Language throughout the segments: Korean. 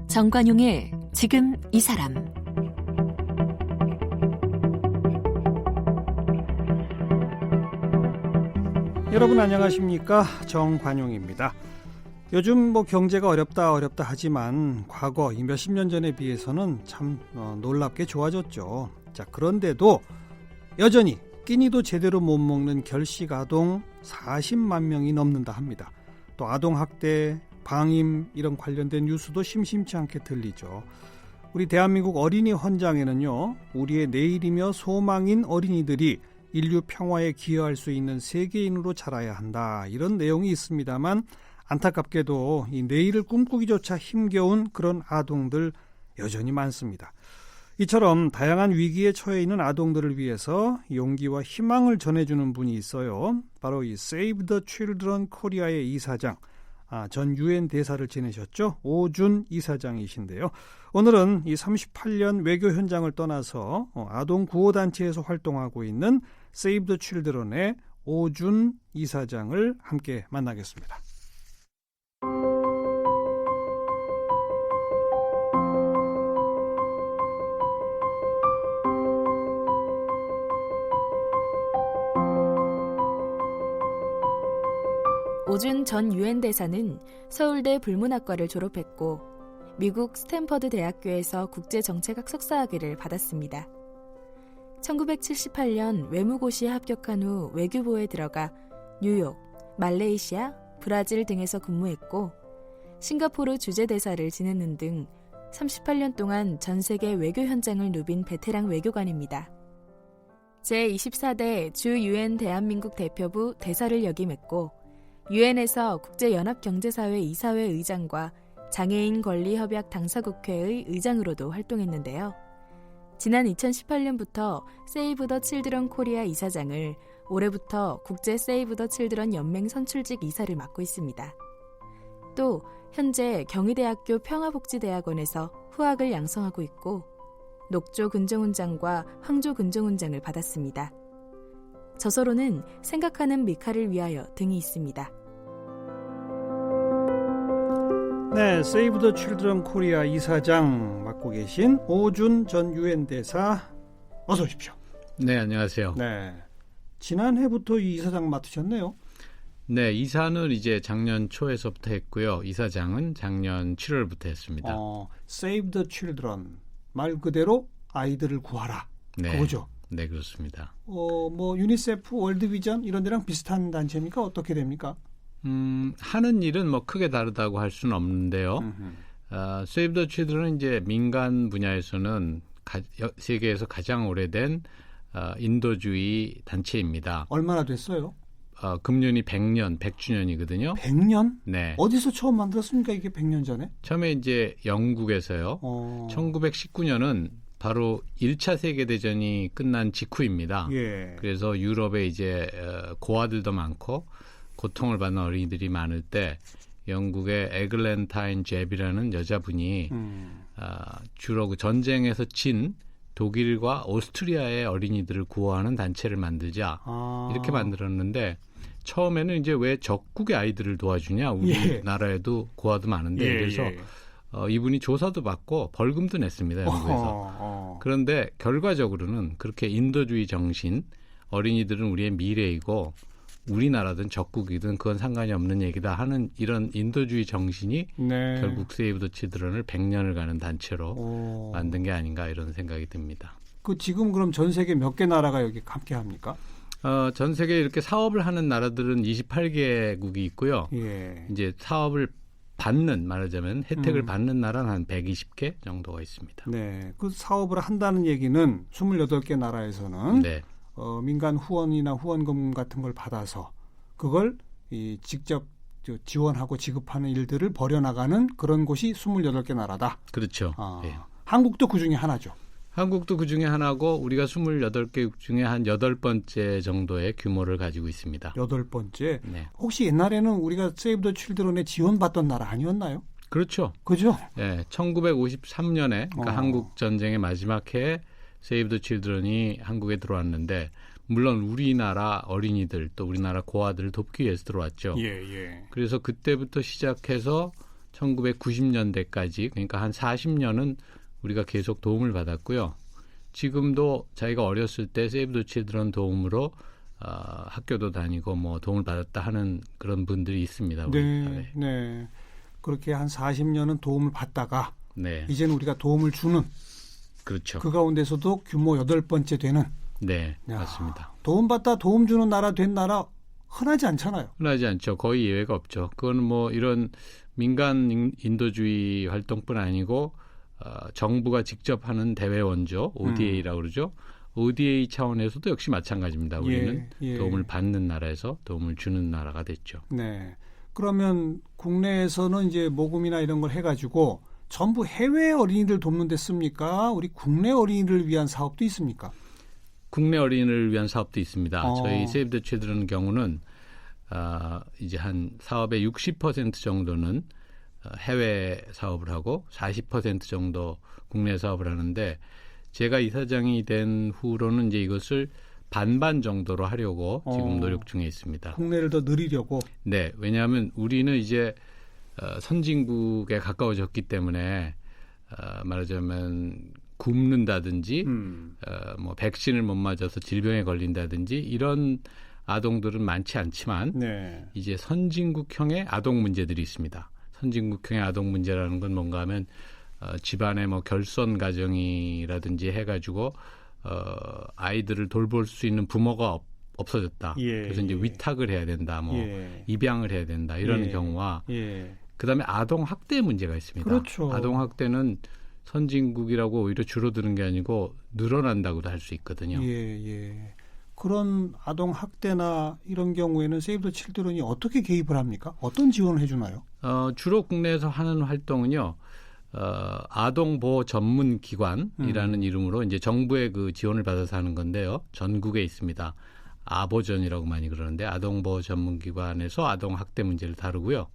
정관용의 지금 이 사람. 여러분 안녕하십니까? 정관용입니다. 요즘 경제가 어렵다 하지만 과거 이 몇십 년 전에 비해서는 참 놀랍게 좋아졌죠. 자, 그런데도 여전히 끼니도 제대로 못 먹는 결식 아동 40만 명이 넘는다 합니다. 또 아동학대, 방임 이런 관련된 뉴스도 심심치 않게 들리죠. 우리 대한민국 어린이 헌장에는요, 우리의 내일이며 소망인 어린이들이 인류 평화에 기여할 수 있는 세계인으로 자라야 한다, 이런 내용이 있습니다만 안타깝게도 이 내일을 꿈꾸기조차 힘겨운 그런 아동들 여전히 많습니다. 이처럼 다양한 위기에 처해 있는 아동들을 위해서 용기와 희망을 전해주는 분이 있어요. 바로 이 Save the Children Korea의 이사장, 전 유엔 대사를 지내셨죠. 오준 이사장이신데요. 오늘은 이 38년 외교 현장을 떠나서 아동 구호단체에서 활동하고 있는 Save the Children의 오준 이사장을 함께 만나겠습니다. 오준 전 유엔 대사는 서울대 불문학과를 졸업했고 미국 스탠퍼드 대학교에서 국제정책학 석사학위를 받았습니다. 1978년 외무고시에 합격한 후 외교부에 들어가 뉴욕, 말레이시아, 브라질 등에서 근무했고 싱가포르 주재대사를 지냈는 등 38년 동안 전 세계 외교 현장을 누빈 베테랑 외교관입니다. 제24대 주 유엔 대한민국 대표부 대사를 역임했고 유엔에서 국제연합경제사회 이사회 의장과 장애인 권리협약 당사국회의 의장으로도 활동했는데요. 지난 2018년부터 세이브 더 칠드런 코리아 이사장을, 올해부터 국제 세이브 더 칠드런 연맹 선출직 이사를 맡고 있습니다. 또 현재 경희대학교 평화복지대학원에서 후학을 양성하고 있고 녹조 근정훈장과 황조 근정훈장을 받았습니다. 저서로는 생각하는 미카를 위하여 등이 있습니다. 네, Save the Children Korea 이사장 맡고 계신 오준 전 유엔 대사, 어서 오십시오. 네, 안녕하세요. 네, 지난해부터 이 이사장 맡으셨네요. 네, 이사는 이제 작년 초에서부터 했고요. 이사장은 작년 7월부터 했습니다. Save the Children, 말 그대로 아이들을 구하라. 네, 그거죠? 네, 그렇습니다. 유니세프, 월드비전 이런 데랑 비슷한 단체입니까? 어떻게 됩니까? 하는 일은 크게 다르다고 할 수는 없는데요. Save the Children은 이제 민간 분야에서는 세계에서 가장 오래된 인도주의 단체입니다. 얼마나 됐어요? 금년이 100주년이거든요. 100년? 네. 어디서 처음 만들었습니까? 이게 100년 전에? 처음에 이제 영국에서요. 1919년은 바로 1차 세계대전이 끝난 직후입니다. 예. 그래서 유럽에 이제 고아들도 많고 고통을 받는 어린이들이 많을 때 영국의 에글랜타인 잽이라는 여자분이 주로 그 전쟁에서 진 독일과 오스트리아의 어린이들을 구호하는 단체를 만들자 이렇게 만들었는데, 처음에는 이제 왜 적국의 아이들을 도와주냐, 우리나라에도 고아도 많은데 그래서 이분이 조사도 받고 벌금도 냈습니다, 영국에서. 그런데 결과적으로는 그렇게 인도주의 정신, 어린이들은 우리의 미래이고 우리나라든 적국이든 그건 상관이 없는 얘기다 하는 이런 인도주의 정신이 결국 세이브 더 칠드런을 100년을 가는 단체로 만든 게 아닌가, 이런 생각이 듭니다. 지금 그럼 전 세계 몇 개 나라가 여기 함께 합니까? 전 세계에 이렇게 사업을 하는 나라들은 28개국이 있고요. 예. 이제 사업을 말하자면 혜택을 받는 나라는 한 120개 정도가 있습니다. 네, 그 사업을 한다는 얘기는 28개 나라에서는 네. 민간 후원이나 후원금 같은 걸 받아서 그걸 직접 지원하고 지급하는 일들을 벌여나가는 그런 곳이 28개 나라다. 그렇죠. 예. 한국도 그 중에 하나죠. 한국도 그 중에 하나고 우리가 28개국 중에 한 8번째 정도의 규모를 가지고 있습니다. 8번째? 네. 혹시 옛날에는 우리가 세이브 더 칠드런에 지원받던 나라 아니었나요? 그렇죠. 그죠? 네, 1953년에 그러니까 한국 전쟁의 마지막 해에 세이브 더 칠드런이 한국에 들어왔는데 물론 우리나라 어린이들 또 우리나라 고아들을 돕기 위해서 들어왔죠. 그래서 그때부터 시작해서 1990년대까지 그러니까 한 40년은 우리가 계속 도움을 받았고요. 지금도 자기가 어렸을 때 세이브 더 칠드런 도움으로 학교도 다니고 뭐 도움을 받았다 하는 그런 분들이 있습니다. 네, 네. 그렇게 한 40년은 도움을 받다가 네. 이제는 우리가 도움을 주는 그렇죠. 그 가운데서도 규모 8번째 되는 네, 야, 맞습니다. 도움받다 도움 주는 나라 된 나라 흔하지 않잖아요. 흔하지 않죠. 거의 예외가 없죠. 그건 뭐 이런 민간 인도주의 활동뿐 아니고 정부가 직접 하는 대외 원조 ODA라고 그러죠. ODA 차원에서도 역시 마찬가지입니다. 우리는 도움을 받는 나라에서 도움을 주는 나라가 됐죠. 네. 그러면 국내에서는 이제 모금이나 이런 걸 해가지고 전부 해외 어린이들 돕는 데 씁니까? 우리 국내 어린이를 위한 사업도 있습니까? 국내 어린이를 위한 사업도 있습니다. 저희 세이브 더 칠드런 경우는 이제 한 사업의 60% 정도는 해외 사업을 하고 40% 정도 국내 사업을 하는데 제가 이사장이 된 후로는 이제 이것을 반반 정도로 하려고 지금 노력 중에 있습니다. 국내를 더 늘리려고? 네, 왜냐하면 우리는 이제 선진국에 가까워졌기 때문에 말하자면 굶는다든지 뭐 백신을 못 맞아서 질병에 걸린다든지 이런 아동들은 많지 않지만 이제 선진국형의 아동 문제들이 있습니다. 선진국형의 아동 문제라는 건 뭔가 하면 집안에 뭐 결손 가정이라든지 해가지고 아이들을 돌볼 수 있는 부모가 없어졌다. 그래서 이제 위탁을 해야 된다. 뭐 입양을 해야 된다. 이런 경우와 그다음에 아동 학대 문제가 있습니다. 그렇죠. 아동 학대는 선진국이라고 오히려 줄어드는 게 아니고 늘어난다고도 할 수 있거든요. 그런 아동 학대나 이런 경우에는 세이브 더 칠드런이 어떻게 개입을 합니까? 어떤 지원을 해주나요? 주로 국내에서 하는 활동은요. 아동 보호 전문 기관이라는 이름으로 이제 정부의 그 지원을 받아서 하는 건데요. 전국에 있습니다. 아보전이라고 많이 그러는데 아동 보호 전문 기관에서 아동 학대 문제를 다루고요.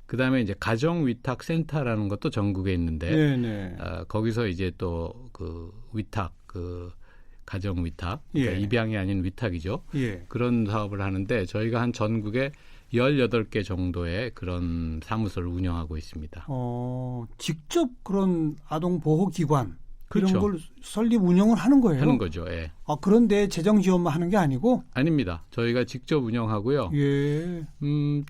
그다음에 이제 가정 위탁 센터라는 것도 전국에 있는데 거기서 이제 또 그 위탁 그 가정 위탁 그러니까 입양이 아닌 위탁이죠. 그런 사업을 하는데 저희가 한 전국에 18개 정도의 그런 사무소를 운영하고 있습니다. 직접 그런 아동 보호 기관 그렇죠. 이런 걸 설립 운영을 하는 거예요? 하는 거죠. 그런데 재정 지원만 하는 게 아니고? 아닙니다. 저희가 직접 운영하고요.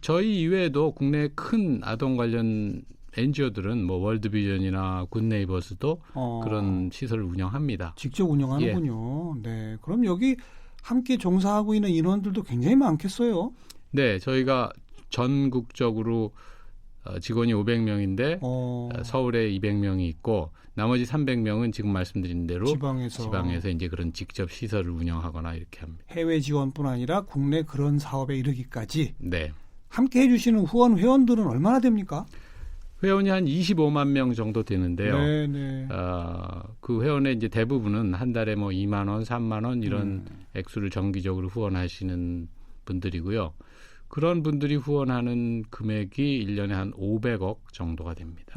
저희 이외에도 국내 큰 아동 관련 NGO들은 뭐 월드비전이나 굿네이버스도 그런 시설을 운영합니다. 직접 운영하는군요. 네, 그럼 여기 함께 종사하고 있는 인원들도 굉장히 많겠어요? 네, 저희가 전국적으로 직원이 500명인데 서울에 200명이 있고 나머지 300명은 지금 말씀드린 대로 지방에서 이제 그런 직접 시설을 운영하거나 이렇게 합니다. 해외 지원뿐 아니라 국내 그런 사업에 이르기까지 함께 해주시는 후원 회원들은 얼마나 됩니까? 회원이 한 25만 명 정도 되는데요. 그 회원의 이제 대부분은 한 달에 뭐 2만 원, 3만 원 이런 액수를 정기적으로 후원하시는 분들이고요. 그런 분들이 후원하는 금액이 1년에 한 500억 정도가 됩니다.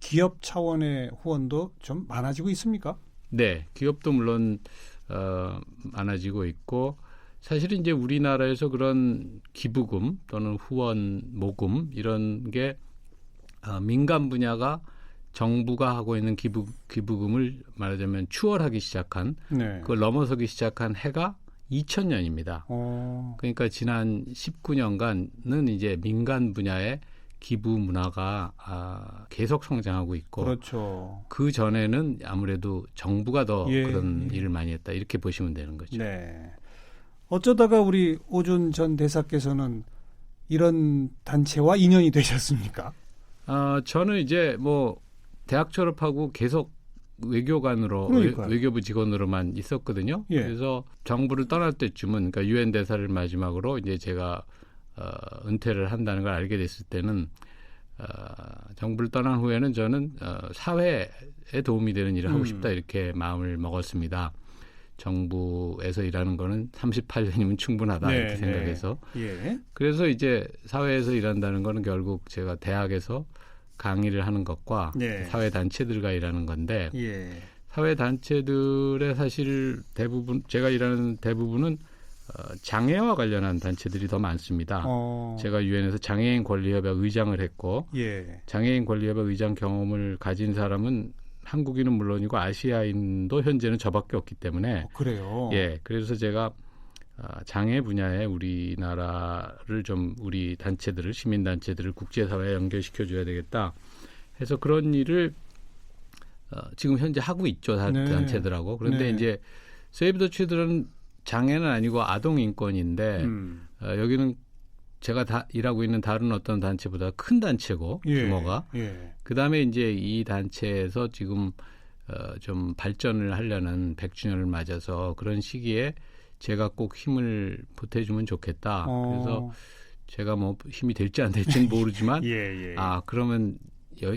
기업 차원의 후원도 좀 많아지고 있습니까? 네, 기업도 물론 많아지고 있고 사실은 이제 우리나라에서 그런 기부금 또는 후원 모금 이런 게 민간 분야가 정부가 하고 있는 기부금을 말하자면 추월하기 시작한 그걸 넘어서기 시작한 해가 2000년입니다. 그러니까 지난 19년간은 이제 민간 분야의 기부 문화가 계속 성장하고 있고 그 전에는 아무래도 정부가 더 그런 일을 많이 했다 이렇게 보시면 되는 거죠. 어쩌다가 우리 오준 전 대사께서는 이런 단체와 인연이 되셨습니까? 저는 이제 뭐 대학 졸업하고 계속 외교관으로 외교부 직원으로만 있었거든요. 그래서 정부를 떠날 때쯤은 그러니까 유엔 대사를 마지막으로 이제 제가 은퇴를 한다는 걸 알게 됐을 때는 정부를 떠난 후에는 저는 사회에 도움이 되는 일을 하고 싶다 이렇게 마음을 먹었습니다. 정부에서 일하는 거는 38년이면 충분하다 이렇게 생각해서 그래서 이제 사회에서 일한다는 거는 결국 제가 대학에서 강의를 하는 것과 사회 단체들과 일하는 건데 사회 단체들의 사실 대부분 제가 일하는 대부분은 장애와 관련한 단체들이 더 많습니다. 제가 유엔에서 장애인 권리협약 의장을 했고 예. 장애인 권리협약 의장 경험을 가진 사람은 한국인은 물론이고 아시아인도 현재는 저밖에 없기 때문에 그래요. 예, 그래서 제가 장애 분야에 우리나라를 좀 우리 단체들을 시민 단체들을 국제사회에 연결시켜 줘야 되겠다 해서 그런 일을 지금 현재 하고 있죠. 네. 단체들하고. 그런데 네. 이제 세이브 더 칠드런 장애는 아니고 아동 인권인데 여기는 제가 다 일하고 있는 다른 어떤 단체보다 큰 단체고 예. 규모가 예. 그다음에 이제 이 단체에서 지금 좀 발전을 하려는 100주년을 맞아서 그런 시기에 제가 꼭 힘을 보태주면 좋겠다. 그래서 제가 뭐 힘이 될지 안 될지는 모르지만 예. 그러면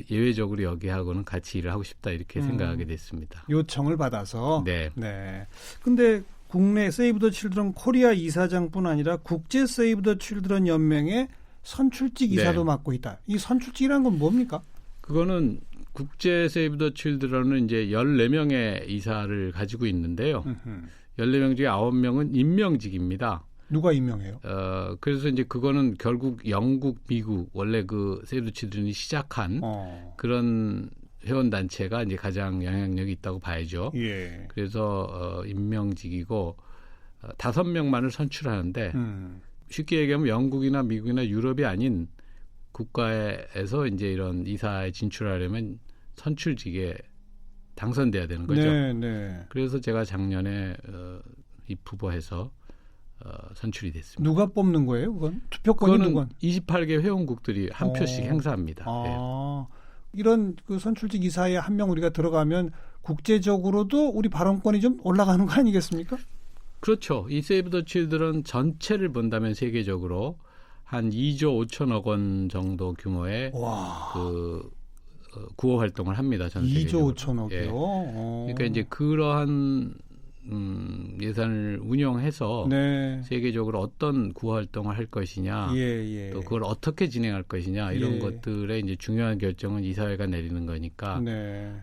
예외적으로 여기하고는 같이 일을 하고 싶다 이렇게 생각하게 됐습니다. 요청을 받아서. 네. 네. 근데 국내 세이브 더 칠드런 코리아 이사장뿐 아니라 국제 세이브 더 칠드런 연맹의 선출직 이사도 네. 맡고 있다. 이 선출직이라는 건 뭡니까? 그거는 국제 세이브 더 칠드런은 이제 14명의 이사를 가지고 있는데요. 14명 중에 9명은 임명직입니다. 누가 임명해요? 그래서 이제 그거는 결국 영국, 미국 원래 그 세이브 더 칠드런이 시작한 그런 회원 단체가 이제 가장 영향력이 있다고 봐야죠. 예. 그래서 임명직이고 5명만을 선출하는데 쉽게 얘기하면 영국이나 미국이나 유럽이 아닌 국가에서 이제 이런 이사에 진출하려면 선출직에 당선돼야 되는 거죠. 네. 그래서 제가 작년에 입후보해서 선출이 됐습니다. 누가 뽑는 거예요? 그건 투표권이 누가? 28개 회원국들이 한 표씩 행사합니다. 네. 이런 그 선출직 이사에 한 명 우리가 들어가면 국제적으로도 우리 발언권이 좀 올라가는 거 아니겠습니까? 그렇죠. 이 세이브 더 칠드런 전체를 본다면 세계적으로 한 2조 5천억 원 정도 규모의 그 구호 활동을 합니다. 전 세계적으로. 2조 5천억이요. 예. 그러니까 이제 그러한 예산을 운영해서 네. 세계적으로 어떤 구호 활동을 할 것이냐, 또 그걸 어떻게 진행할 것이냐 이런 것들의 이제 중요한 결정은 이사회가 내리는 거니까 네.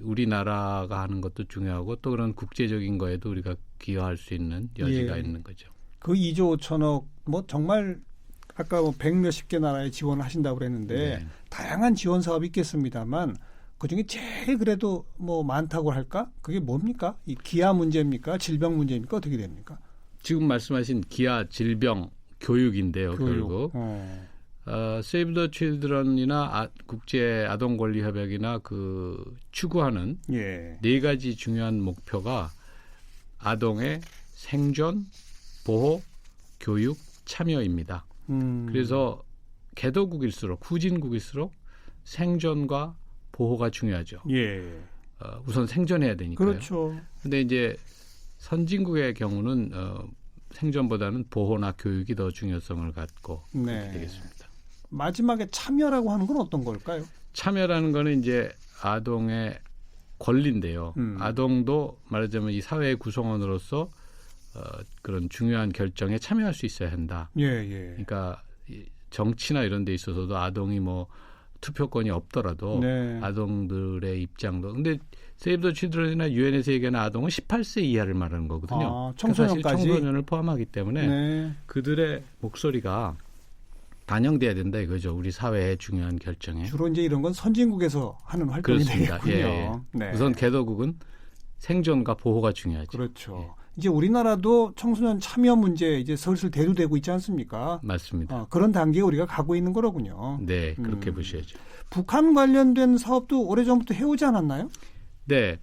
우리나라가 하는 것도 중요하고 또 그런 국제적인 거에도 우리가 기여할 수 있는 여지가 있는 거죠. 그 2조 5천억 뭐 정말 아까 뭐 100몇십 개 나라에 지원을 하신다고 그랬는데 다양한 지원 사업이 있겠습니다만 그중에 제일 그래도 뭐 많다고 할까? 그게 뭡니까? 이 기아 문제입니까? 질병 문제입니까? 어떻게 됩니까? 지금 말씀하신 기아, 질병, 교육인데요. 결국 세이브 더 칠드런이나 국제 아동 권리 협약이나 그 추구하는 네 가지 중요한 목표가 아동의 생존, 보호, 교육, 참여입니다. 그래서 개도국일수록 후진국일수록 생존과 보호가 중요하죠. 우선 생존해야 되니까요. 그렇죠. 근데 이제 선진국의 경우는 생존보다는 보호나 교육이 더 중요성을 갖고 그렇게 되겠습니다. 마지막에 참여라고 하는 건 어떤 걸까요? 참여라는 거는 이제 아동의 권리인데요. 아동도 말하자면 이 사회의 구성원으로서 그런 중요한 결정에 참여할 수 있어야 한다. 그러니까 정치나 이런 데 있어서도 아동이 뭐 투표권이 없더라도 아동들의 입장도 근데 세이브 더 칠드런이나 유엔에서 얘기하는 아동은 18세 이하를 말하는 거거든요. 청소년까지. 그러니까 사실 청소년을 포함하기 때문에 그들의 목소리가 반영돼야 된다 이거죠. 우리 사회의 중요한 결정에. 주로 이제 이런 건 선진국에서 하는 활동이 되겠군요. 우선 개도국은 생존과 보호가 중요하죠. 그렇죠. 이제 우리나라도 청소년 참여 문제 이제 슬슬 대두되고 있지 않습니까? 맞습니다. 그런 단계에 우리가 가고 있는 거로군요. 네, 그렇게 보셔야죠. 북한 관련된 사업도 오래전부터 해오지 않았나요? 네.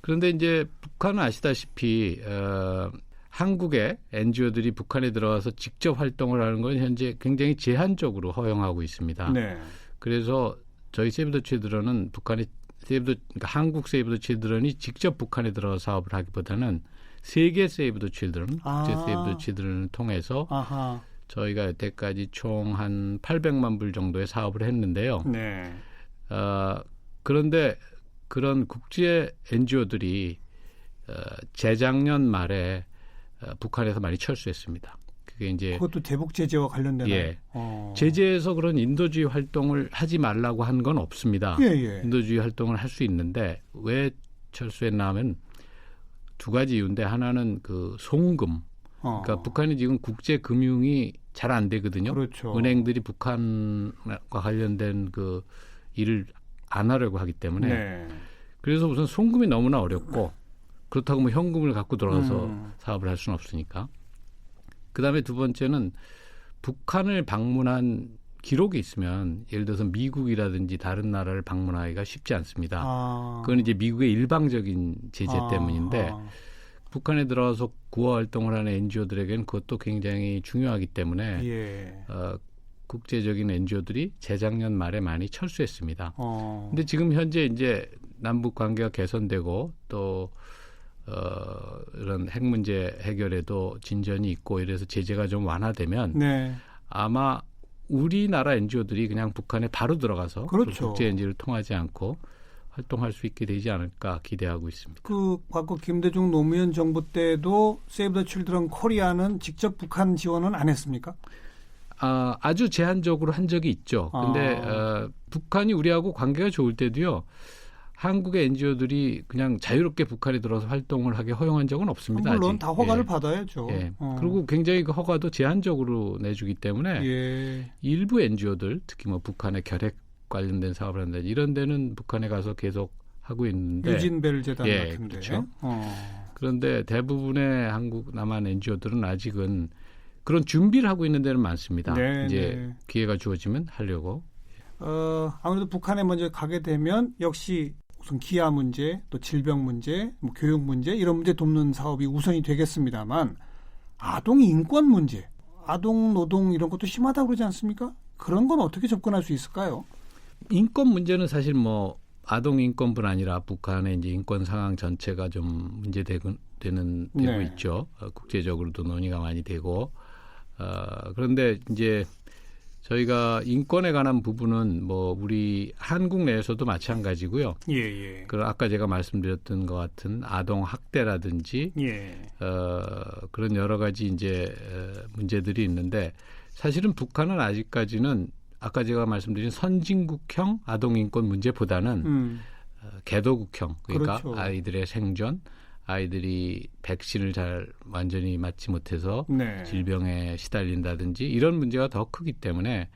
그런데 이제 북한은 아시다시피 한국의 NGO들이 북한에 들어와서 직접 활동을 하는 건 현재 굉장히 제한적으로 허용하고 있습니다. 그래서 저희 세이브 더 칠드런은 그러니까 한국 세이브 더 칠드런이 직접 북한에 들어서 사업을 하기보다는 세계 세이브 더 칠드런, 국제 세이브 더 칠드런을 통해서 저희가 여태까지 총 한 800만 불 정도의 사업을 했는데요. 그런데 그런 국제 NGO들이 재작년 말에 북한에서 많이 철수했습니다. 그게 이제 그것도 대북 제재와 관련되나요? 예. 제재에서 그런 인도주의 활동을 하지 말라고 한 건 없습니다. 예, 예. 인도주의 활동을 할 수 있는데 왜 철수했나 하면 두 가지 이유인데 하나는 그 송금. 그러니까 북한이 지금 국제 금융이 잘 안 되거든요. 그렇죠. 은행들이 북한과 관련된 그 일을 안 하려고 하기 때문에 네. 그래서 우선 송금이 너무나 어렵고 그렇다고 뭐 현금을 갖고 들어가서 사업을 할 수는 없으니까. 그다음에 두 번째는 북한을 방문한 기록이 있으면 예를 들어서 미국이라든지 다른 나라를 방문하기가 쉽지 않습니다. 그건 이제 미국의 일방적인 제재 때문인데 북한에 들어와서 구호 활동을 하는 NGO들에게는 그것도 굉장히 중요하기 때문에 예. 국제적인 NGO들이 재작년 말에 많이 철수했습니다. 근데 지금 현재 이제 남북 관계가 개선되고 또 이런 핵 문제 해결에도 진전이 있고 이래서 제재가 좀 완화되면 네. 아마 우리나라 NGO들이 그냥 북한에 바로 들어가서 그렇죠. 국제 NGO를 통하지 않고 활동할 수 있게 되지 않을까 기대하고 있습니다. 그 과거 김대중 노무현 정부 때도 세이브 더 칠드런 코리아는 직접 북한 지원은 안 했습니까? 아주 제한적으로 한 적이 있죠. 근데 북한이 우리하고 관계가 좋을 때도요. 한국의 NGO들이 그냥 자유롭게 북한에 들어서 활동을 하게 허용한 적은 없습니다. 물론 아직. 다 허가를 받아야죠. 예. 그리고 굉장히 그 허가도 제한적으로 내주기 때문에 예. 일부 NGO들 특히 뭐 북한의 결핵 관련된 사업을 한다 이런 데는 북한에 가서 계속 하고 있는데 유진벨 재단 예, 같은데. 그렇죠. 그런데 대부분의 한국 남한 NGO들은 아직은 그런 준비를 하고 있는 데는 많습니다. 네, 이제 네. 기회가 주어지면 하려고. 아무래도 북한에 먼저 가게 되면 역시 우선 기아 문제, 또 질병 문제, 뭐 교육 문제 이런 문제 돕는 사업이 우선이 되겠습니다만 아동 인권 문제, 아동 노동 이런 것도 심하다고 그러지 않습니까? 그런 건 어떻게 접근할 수 있을까요? 인권 문제는 사실 뭐 아동 인권뿐 아니라 북한의 이제 인권 상황 전체가 좀 문제되고 네. 있죠. 국제적으로도 논의가 많이 되고 그런데 이제 저희가 인권에 관한 부분은 뭐 우리 한국 내에서도 마찬가지고요. 예. 그 아까 제가 말씀드렸던 것 같은 아동 학대라든지 예. 그런 여러 가지 이제 문제들이 있는데 사실은 북한은 아직까지는 아까 제가 말씀드린 선진국형 아동 인권 문제보다는 개도국형 그러니까 그렇죠. 아이들의 생존, 아이들이 백신을 잘 완전히 맞지 못해서 네. 질병에 시달린다든지 이런 문제가 더 크기 때문에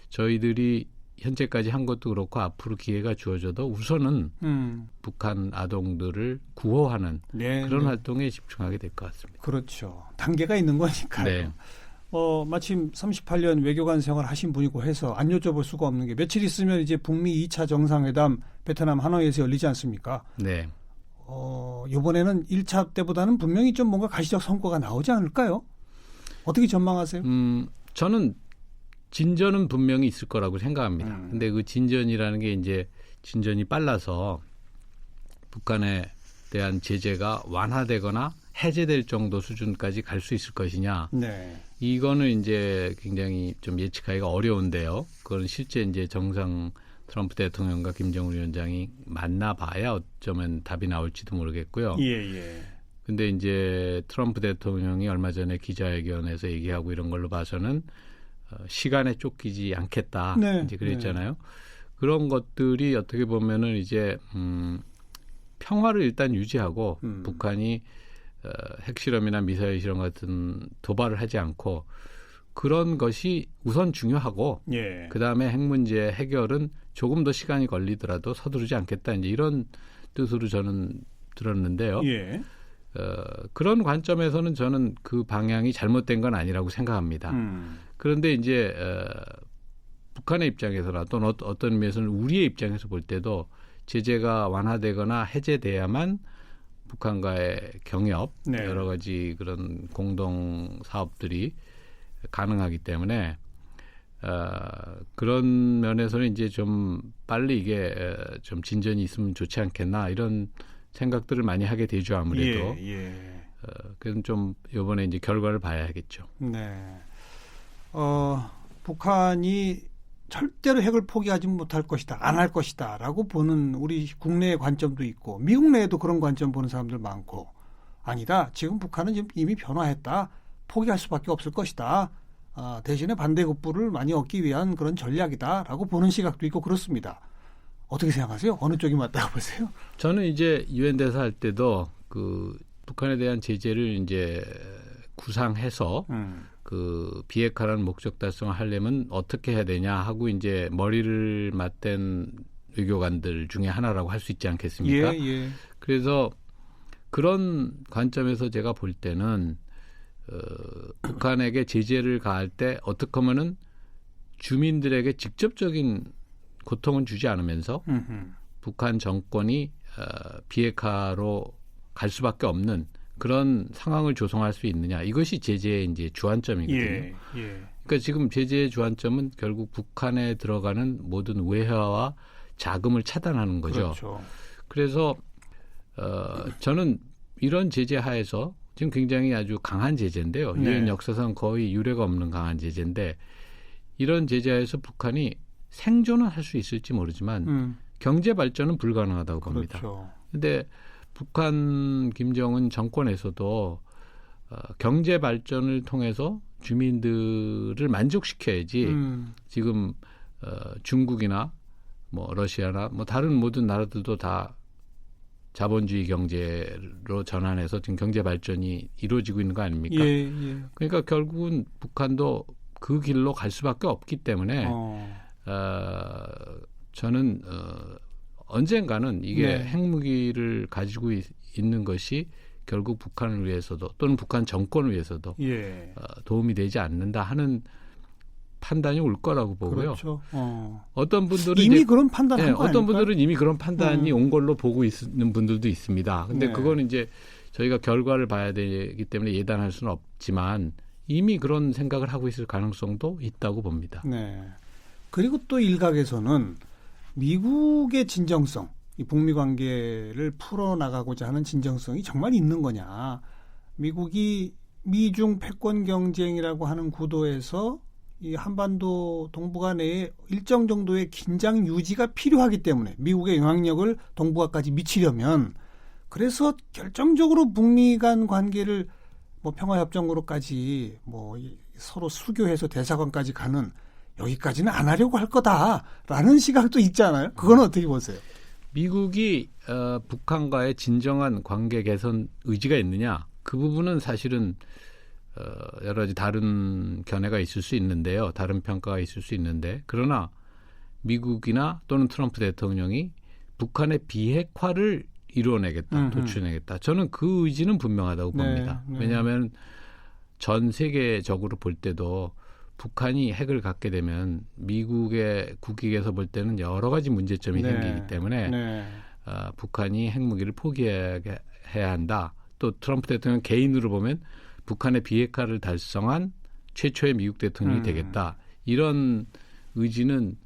저희들이 현재까지 한 것도 그렇고 앞으로 기회가 주어져도 우선은 북한 아동들을 구호하는 네, 그런 네. 활동에 집중하게 될 것 같습니다. 그렇죠. 단계가 있는 거니까요. 네. 마침 38년 외교관 생활 하신 분이고 해서 안 여쭤볼 수가 없는 게 며칠 있으면 이제 북미 2차 정상회담 베트남 하노이에서 열리지 않습니까? 네. 이번에는 1차 때보다는 분명히 좀 뭔가 가시적 성과가 나오지 않을까요? 어떻게 전망하세요? 저는 진전은 분명히 있을 거라고 생각합니다. 근데 그 진전이라는 게 이제 진전이 빨라서 북한에 대한 제재가 완화되거나 해제될 정도 수준까지 갈 수 있을 것이냐. 네. 이거는 이제 굉장히 좀 예측하기가 어려운데요. 그건 실제 이제 정상 트럼프 대통령과 김정은 위원장이 만나봐야 어쩌면 답이 나올지도 모르겠고요. 예. 근데 이제 트럼프 대통령이 얼마 전에 기자회견에서 얘기하고 이런 걸로 봐서는 시간에 쫓기지 않겠다. 네. 이제 그랬잖아요. 그런 것들이 어떻게 보면은 이제 평화를 일단 유지하고 북한이 핵실험이나 미사일 실험 같은 도발을 하지 않고 그런 것이 우선 중요하고 예. 그다음에 핵 문제 해결은 조금 더 시간이 걸리더라도 서두르지 않겠다. 이제 이런 뜻으로 저는 들었는데요. 예. 그런 관점에서는 저는 그 방향이 잘못된 건 아니라고 생각합니다. 그런데 이제 북한의 입장에서나 또는 어떤 의미에서는 우리의 입장에서 볼 때도 제재가 완화되거나 해제돼야만 북한과의 경협, 네. 여러 가지 그런 공동 사업들이 가능하기 때문에 그런 면에서는 이제 좀 빨리 이게 좀 진전이 있으면 좋지 않겠나 이런 생각들을 많이 하게 되죠 아무래도. 예. 그래서 좀 이번에 이제 결과를 봐야겠죠. 네. 북한이 절대로 핵을 포기하지 못할 것이다, 안 할 것이다라고 보는 우리 국내의 관점도 있고 미국 내에도 그런 관점 보는 사람들 많고 아니다. 지금 북한은 지금 이미 변화했다. 포기할 수밖에 없을 것이다. 대신에 반대급부를 많이 얻기 위한 그런 전략이다라고 보는 시각도 있고 그렇습니다. 어떻게 생각하세요? 어느 쪽이 맞다고 보세요? 저는 이제 유엔 대사 할 때도 그 북한에 대한 제재를 이제 구상해서 그 비핵화라는 목적 달성을 하려면 어떻게 해야 되냐 하고 이제 머리를 맞댄 외교관들 중에 하나라고 할 수 있지 않겠습니까? 예. 그래서 그런 관점에서 제가 볼 때는 북한에게 제재를 가할 때 어떻게 하면은 주민들에게 직접적인 고통은 주지 않으면서 북한 정권이 비핵화로 갈 수밖에 없는 그런 상황을 조성할 수 있느냐, 이것이 제재의 이제 주안점이거든요. 그러니까 지금 제재의 주안점은 결국 북한에 들어가는 모든 외화와 자금을 차단하는 거죠. 그렇죠. 그래서 저는 이런 제재 하에서 지금 굉장히 아주 강한 제재인데요. 유엔 역사상 거의 유례가 없는 강한 제재인데, 이런 제재 하에서 북한이 생존은 할 수 있을지 모르지만 경제 발전은 불가능하다고 봅니다. 그런데 북한 김정은 정권에서도 경제 발전을 통해서 주민들을 만족시켜야지 지금 중국이나 뭐 러시아나 뭐 다른 모든 나라들도 다 자본주의 경제로 전환해서 지금 경제 발전이 이루어지고 있는 거 아닙니까? 그러니까 결국은 북한도 그 길로 갈 수밖에 없기 때문에 저는 언젠가는 이게 핵무기를 가지고 있는 것이 결국 북한을 위해서도 또는 북한 정권을 위해서도 도움이 되지 않는다 하는 판단이 올 거라고 보고요. 그렇죠. 어떤 분들은 이미 그런 판단한 거 어떤 아닐까요? 분들은 이미 그런 판단이 온 걸로 보고 있는 분들도 있습니다. 근데 그거는 이제 저희가 결과를 봐야 되기 때문에 예단할 수는 없지만 이미 그런 생각을 하고 있을 가능성도 있다고 봅니다. 네. 그리고 또 일각에서는 미국의 진정성, 이 북미 관계를 풀어나가고자 하는 진정성이 정말 있는 거냐. 미국이 미중 패권 경쟁이라고 하는 구도에서 이 한반도 동북아 내에 일정 정도의 긴장 유지가 필요하기 때문에 미국의 영향력을 동북아까지 미치려면, 그래서 결정적으로 북미 간 관계를 뭐 평화협정으로까지 뭐 서로 수교해서 대사관까지 가는, 여기까지는 안 하려고 할 거다라는 시각도 있잖아요. 그건 어떻게 보세요? 미국이 북한과의 진정한 관계 개선 의지가 있느냐, 그 부분은 사실은 여러 가지 다른 견해가 있을 수 있는데요. 다른 평가가 있을 수 있는데, 그러나 미국이나 또는 트럼프 대통령이 북한의 비핵화를 이루어내겠다, 도출해내겠다. 저는 그 의지는 분명하다고 봅니다. 왜냐하면 전 세계적으로 볼 때도 북한이 핵을 갖게 되면 미국의 국익에서 볼 때는 여러 가지 문제점이 생기기 때문에 북한이 핵무기를 포기해야 한다. 또 트럼프 대통령 개인으로 보면 북한의 비핵화를 달성한 최초의 미국 대통령이 되겠다. 이런 의지는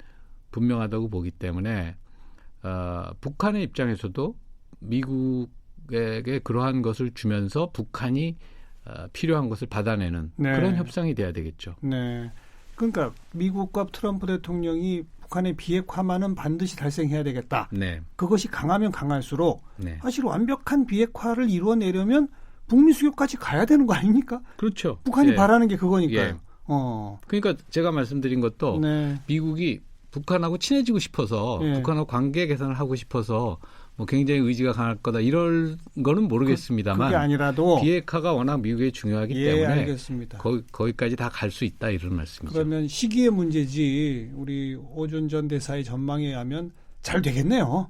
분명하다고 보기 때문에 북한의 입장에서도 미국에게 그러한 것을 주면서 북한이 필요한 것을 받아내는 그런 협상이 돼야 되겠죠. 네. 그러니까 미국과 트럼프 대통령이 북한의 비핵화만은 반드시 달성해야 되겠다. 그것이 강하면 강할수록 사실 완벽한 비핵화를 이루어내려면 북미 수교까지 가야 되는 거 아닙니까? 그렇죠. 북한이 바라는 게 그거니까요. 그러니까 제가 말씀드린 것도 미국이 북한하고 친해지고 싶어서 북한하고 관계 개선을 하고 싶어서 뭐 굉장히 의지가 강할 거다 이럴 거는 모르겠습니다만 그게 아니라도 비핵화가 워낙 미국에 중요하기 때문에 알겠습니다. 거기까지 다 갈 수 있다 이런 말씀이죠. 그러면 시기의 문제지 우리 오준 전 대사의 전망에 의하면 잘 되겠네요.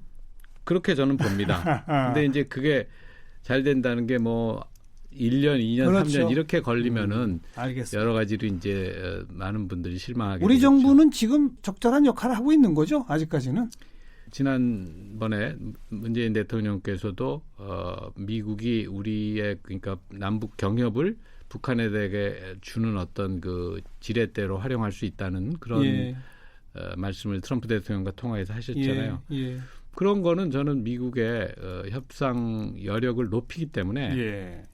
그렇게 저는 봅니다. 근데 이제 그게 잘 된다는 게 뭐 1년, 2년, 그렇죠. 3년 이렇게 걸리면은 알겠습니다. 여러 가지로 이제 많은 분들이 실망하게 우리 되겠죠. 정부는 지금 적절한 역할을 하고 있는 거죠? 아직까지는? 지난번에 문재인 대통령께서도 미국이 우리의 그러니까 남북 경협을 북한에 대해 주는 어떤 그 지렛대로 활용할 수 있다는 그런 말씀을 트럼프 대통령과 통화해서 하셨잖아요. 그런 거는 저는 미국의 협상 여력을 높이기 때문에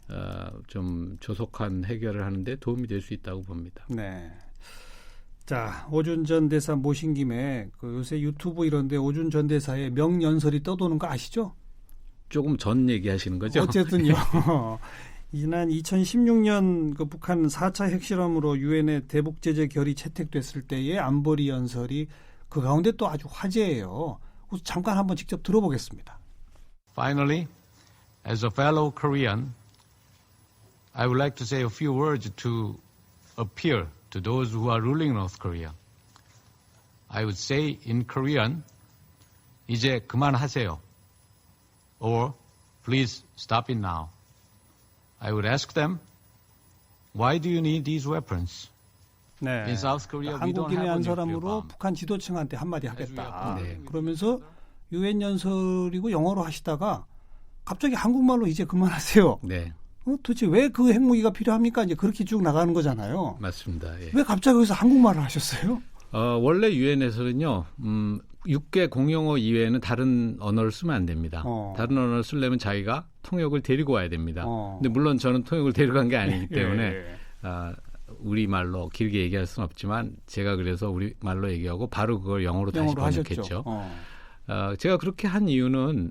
좀 조속한 해결을 하는데 도움이 될 수 있다고 봅니다. 네. 자, 오준 전 대사 모신 김에 그 요새 유튜브 이런데 오준 전 대사의 명연설이 떠도는 거 아시죠? 조금 전 얘기하시는 거죠? 어쨌든요. 지난 2016년 그 북한 4차 핵실험으로 유엔의 대북 제재 결의 채택됐을 때의 안보리 연설이 그 가운데 또 아주 화제예요. 그래서 잠깐 한번 직접 들어보겠습니다. Finally, as a fellow Korean, I would like to say a few words to appeal to those who are ruling North Korea. I would say in Korean, 이제 그만하세요. Or please stop it now. I would ask them, why do you need these weapons? 네. In South Korea, we don't 한국인의 have a 한 nuclear 사람으로 bomb. 북한 지도층한테 한마디 하겠다. 네. 그러면서 유엔 연설이고 영어로 하시다가 갑자기 한국말로 이제 그만하세요. 네, 도대체 왜 그 핵무기가 필요합니까? 이제 그렇게 쭉 나가는 거잖아요. 맞습니다. 예. 왜 갑자기 여기서 한국말을 하셨어요? 원래 유엔에서는요, 6개 공용어 이외에는 다른 언어를 쓰면 안 됩니다. 다른 언어를 쓰려면 자기가 통역을 데리고 와야 됩니다. 근데 물론 저는 통역을 데려간 게 아니기 때문에 우리말로 길게 얘기할 수는 없지만 제가 그래서 우리말로 얘기하고 바로 그걸 영어로 다시 번역했죠. 제가 그렇게 한 이유는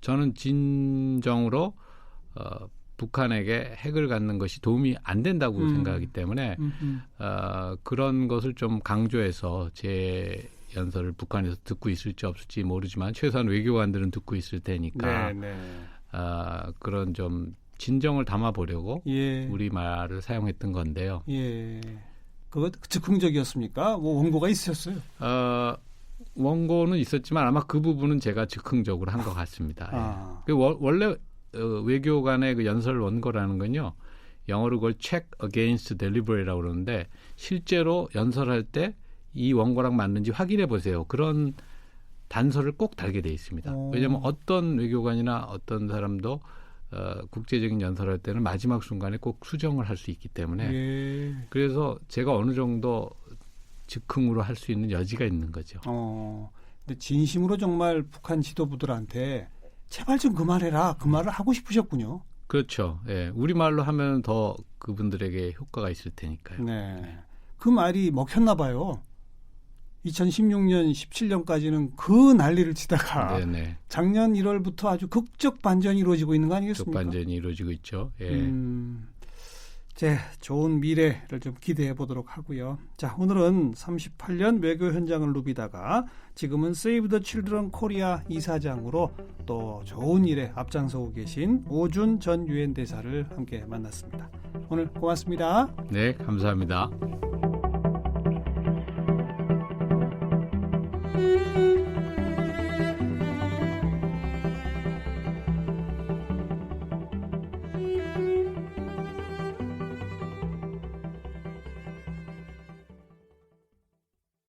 저는 진정으로 북한에게 핵을 갖는 것이 도움이 안 된다고 생각하기 때문에 그런 것을 좀 강조해서 제 연설을 북한에서 듣고 있을지 없을지 모르지만 최소한 외교관들은 듣고 있을 테니까 그런 좀 진정을 담아보려고 우리말을 사용했던 건데요. 예. 그거 즉흥적이었습니까? 뭐 원고가 있으셨어요? 원고는 있었지만 아마 그 부분은 제가 즉흥적으로 한 것 같습니다. 예. 원래 외교관의 그 연설 원고라는 건요. 영어로 그걸 check against delivery라고 그러는데 실제로 연설할 때 이 원고랑 맞는지 확인해 보세요. 그런 단서를 꼭 달게 돼 있습니다. 왜냐하면 어떤 외교관이나 어떤 사람도 국제적인 연설할 때는 마지막 순간에 꼭 수정을 할 수 있기 때문에 그래서 제가 어느 정도 즉흥으로 할 수 있는 여지가 있는 거죠. 근데 진심으로 정말 북한 지도부들한테 제발 좀 그만해라. 그 말을 하고 싶으셨군요. 그렇죠. 예. 우리말로 하면 더 그분들에게 효과가 있을 테니까요. 네. 그 말이 먹혔나 봐요. 2016년, 17년까지는 그 난리를 치다가 작년 1월부터 아주 극적 반전이 이루어지고 있는 거 아니겠습니까? 극적 반전이 이루어지고 있죠. 예. 좋은 미래를 좀 기대해 보도록 하고요. 자, 오늘은 38년 외교 현장을 누비다가 지금은 Save the Children Korea 이사장으로 또 좋은 일에 앞장서고 계신 오준 전 유엔 대사를 함께 만났습니다. 오늘 고맙습니다. 네, 감사합니다.